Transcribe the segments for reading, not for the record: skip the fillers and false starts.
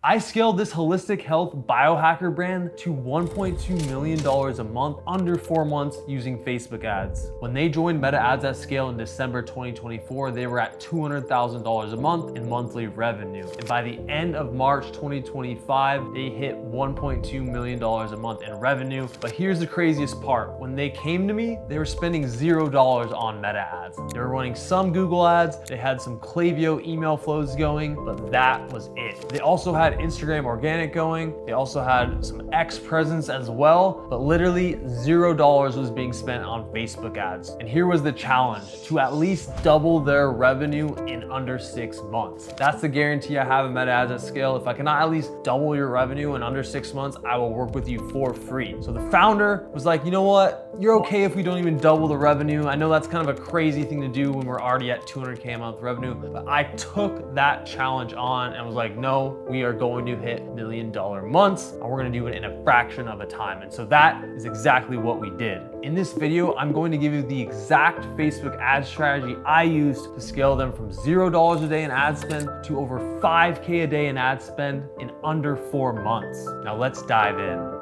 I scaled this holistic health biohacker brand to $1.2 million a month under 4 months using Facebook ads. When they joined Meta Ads at Scale in December 2024, they were at $200,000 a month in monthly revenue. And by the end of March 2025, they hit $1.2 million a month in revenue. But here's the craziest part. When they came to me, they were spending $0 on Meta ads. They were running some Google ads, they had some Klaviyo email flows going, but that was it. They also had Instagram organic going. They also had some X presence as well, but literally $0 was being spent on Facebook ads. And here was the challenge: to at least double their revenue in under 6 months. That's the guarantee I have in Meta Ads at Scale. If I cannot at least double your revenue in under 6 months, I will work with you for free. So the founder was like, you know what? You're okay if we don't even double the revenue. I know that's kind of a crazy thing to do when we're already at 200K a month revenue, but I took that challenge on and was like, no, we are going to hit $1 million months, and we're gonna do it in a fraction of a time. And so that is exactly what we did. In this video, I'm going to give you the exact Facebook ad strategy I used to scale them from $0 a day in ad spend to over 5K a day in ad spend in under 4 months. Now let's dive in.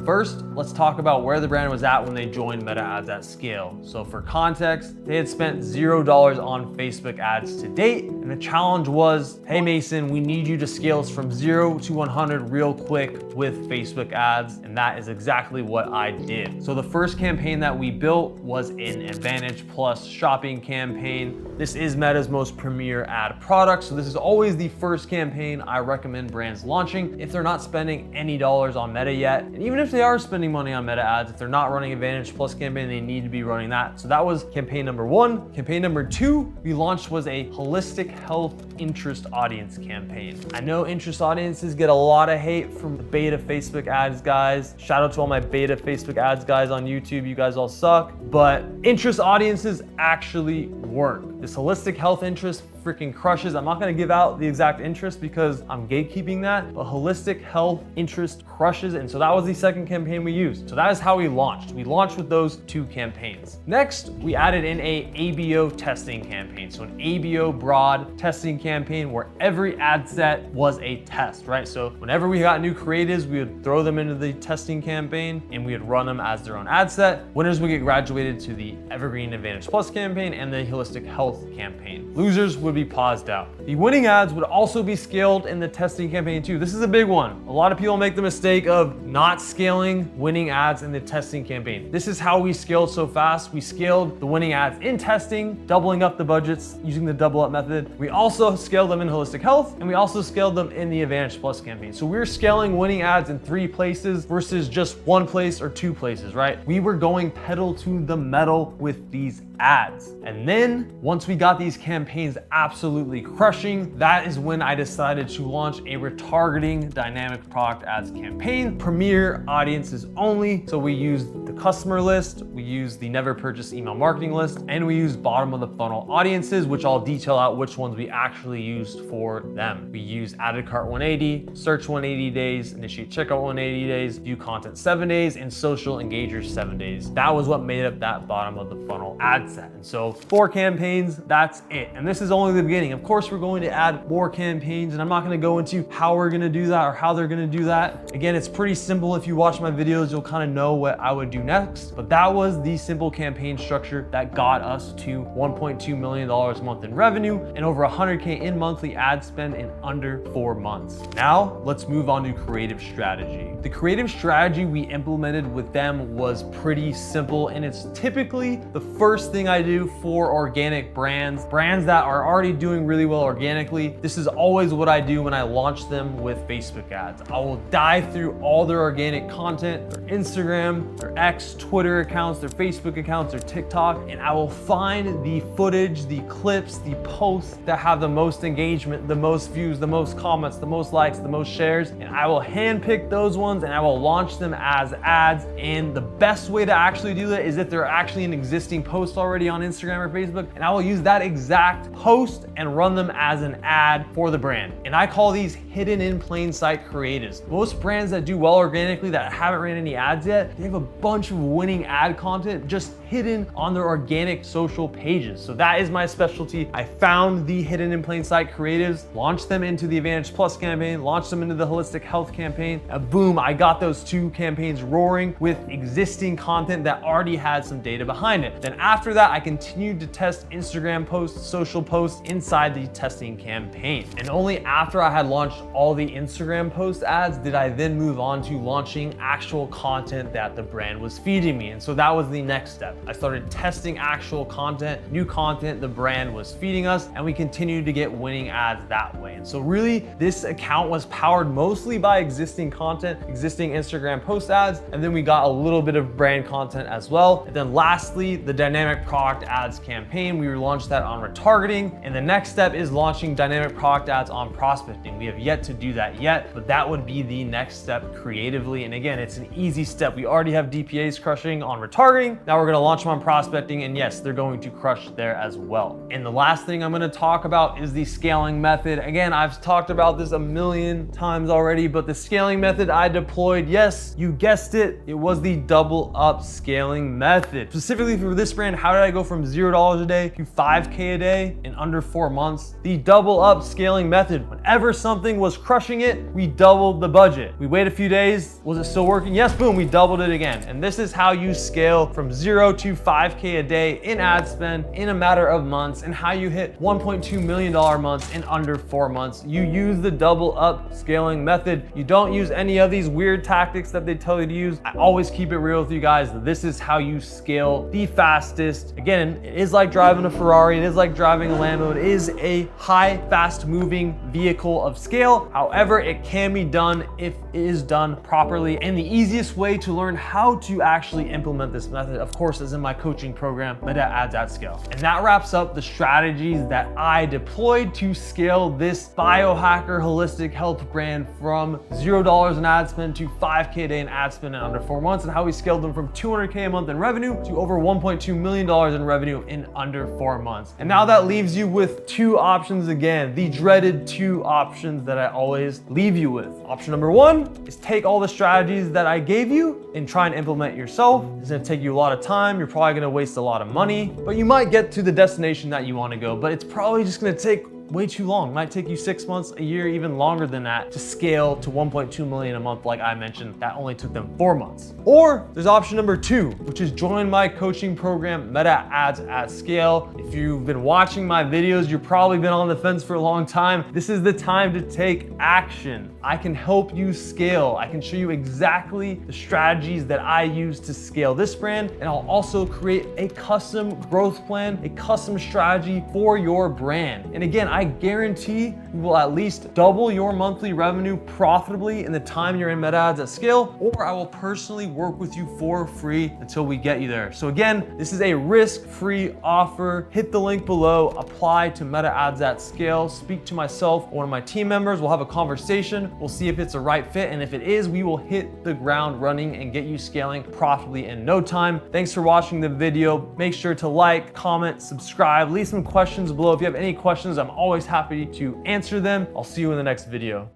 First, let's talk about where the brand was at when they joined Meta Ads at Scale. So for context, they had spent $0 on Facebook ads to date, and the challenge was, hey Mason, we need you to scale us from 0 to 100 real quick with Facebook ads, and that is exactly what I did. So the first campaign that we built was an Advantage Plus shopping campaign. This is Meta's most premier ad product, so this is always the first campaign I recommend brands launching if they're not spending any dollars on Meta yet. And even if they are spending money on Meta ads, if they're not running Advantage Plus campaign, they need to be running that. So that was campaign number 1. Campaign number 2 we launched was a holistic health interest audience campaign. I know interest audiences get a lot of hate from the beta Facebook ads guys. Shout out to all my beta Facebook ads guys on YouTube. You guys all suck, but interest audiences actually work. This holistic health interest freaking crushes. I'm not gonna give out the exact interest because I'm gatekeeping that, but holistic health interest crushes. And so that was the second campaign we used. So that is how we launched. We launched with those 2 campaigns. Next, we added in a ABO testing campaign. So an ABO broad testing campaign where every ad set was a test, right? So whenever we got new creatives, we would throw them into the testing campaign and we would run them as their own ad set. Winners would get graduated to the Evergreen Advantage Plus campaign and the holistic health campaign. Losers would be paused out. The winning ads would also be scaled in the testing campaign too. This is a big one. A lot of people make the mistake of not scaling winning ads in the testing campaign. This is how we scaled so fast. We scaled the winning ads in testing, doubling up the budgets using the double up method. We also scaled them in holistic health, and we also scaled them in the Advantage Plus campaign. So we're scaling winning ads in 3 places versus just 1 place or 2 places, right? We were going pedal to the metal with these ads. And then once we got these campaigns absolutely crushing, that is when I decided to launch a retargeting dynamic product ads campaign, premier audiences only. So we used the customer list, we used the never purchase email marketing list, and we used bottom of the funnel audiences, which I'll detail out which ones we actually used for them. We used added cart 180, search 180 days, initiate checkout 180 days, view content 7 days, and social engagers 7 days. That was what made up that bottom of the funnel ad set. And so 4 campaigns, that's it. And this is only the beginning. Of course, we're going to add more campaigns, and I'm not going to go into how we're going to do that or how they're going to do that. Again, it's pretty simple. If you watch my videos, you'll kind of know what I would do next. But that was the simple campaign structure that got us to $1.2 million a month in revenue and over 100K in monthly ad spend in under 4 months. Now, let's move on to creative strategy. The creative strategy we implemented with them was pretty simple, and it's typically the first thing I do for organic brands that are already doing really well organically. This is always what I do when I launch them with Facebook ads. I will dive through all their organic content, their Instagram, their X, Twitter accounts, their Facebook accounts, their TikTok, and I will find the footage, the clips, the posts that have the most engagement, the most views, the most comments, the most likes, the most shares, and I will handpick those ones and I will launch them as ads. And the best way to actually do that is if they're actually an existing post already on Instagram or Facebook, and I will use that exact post and run them as an ad for the brand. And I call these hidden in plain sight creatives. Most brands that do well organically that haven't ran any ads yet, they have a bunch of winning ad content just hidden on their organic social pages. So that is my specialty. I found the hidden in plain sight creatives, launched them into the Advantage Plus campaign, launched them into the Holistic Health campaign, and boom, I got those two campaigns roaring with existing content that already had some data behind it. Then after that, I continued to test Instagram posts, social posts inside the testing campaign. And only after I had launched all the Instagram post ads did I then move on to launching actual content that the brand was feeding me. And so that was the next step. I started testing actual content, new content the brand was feeding us, and we continued to get winning ads that way. And so really, this account was powered mostly by existing content, existing Instagram post ads, and then we got a little bit of brand content as well. And then lastly, the dynamic product ads campaign, we launched that on retargeting. And the next step is launching dynamic product ads on prospecting. We have yet to do that yet, but that would be the next step creatively. And again, it's an easy step. We already have DPAs crushing on retargeting. Now we're gonna launch them on prospecting, and yes, they're going to crush there as well. And the last thing I'm gonna talk about is the scaling method. Again, I've talked about this a million times already, but the scaling method I deployed, yes, you guessed it, it was the double up scaling method. Specifically for this brand, how did I go from $0 a day to 5K a day in under 4 months? The double up scaling method. Whenever something was crushing it, we doubled the budget. We wait a few days, was it still working? Yes, boom, we doubled it again. And this is how you scale from 0 to 5K a day in ad spend in a matter of months, and how you hit $1.2 million months in under 4 months. You use the double up scaling method. You don't use any of these weird tactics that they tell you to use. I always keep it real with you guys. This is how you scale the fastest. Again, it is like driving a Ferrari. It is like driving a Lambo. It is a high, fast moving vehicle of scale. However, it can be done if it is done properly. And the easiest way to learn how to actually implement this method, of course, is in my coaching program, Meta Ads at Scale. And that wraps up the strategies that I deployed to scale this biohacker holistic health brand from $0 in ad spend to 5K a day in ad spend in under 4 months, and how we scaled them from 200K a month in revenue to over $1.2 million in revenue in under 4 months. And now that leaves you with two options again, the dreaded two options that I always leave you with. Option number one is take all the strategies that I gave you and try and implement yourself. It's gonna take you a lot of time. You're probably gonna waste a lot of money, but you might get to the destination that you wanna go, but it's probably just gonna take way too long. It might take you 6 months, a year, even longer than that to scale to 1.2 million a month. Like I mentioned, that only took them 4 months. Or there's option number two, which is join my coaching program, Meta Ads at Scale. If you've been watching my videos, you've probably been on the fence for a long time. This is the time to take action. I can help you scale. I can show you exactly the strategies that I use to scale this brand. And I'll also create a custom growth plan, a custom strategy for your brand. And again, I guarantee you will at least double your monthly revenue profitably in the time you're in Meta Ads at Scale, or I will personally work with you for free until we get you there. So again, this is a risk-free offer. Hit the link below, apply to Meta Ads at Scale, speak to myself or one of my team members. We'll have a conversation. We'll see if it's a right fit. And if it is, we will hit the ground running and get you scaling profitably in no time. Thanks for watching the video. Make sure to like, comment, subscribe, leave some questions below. If you have any questions, I'm always happy to answer them. I'll see you in the next video.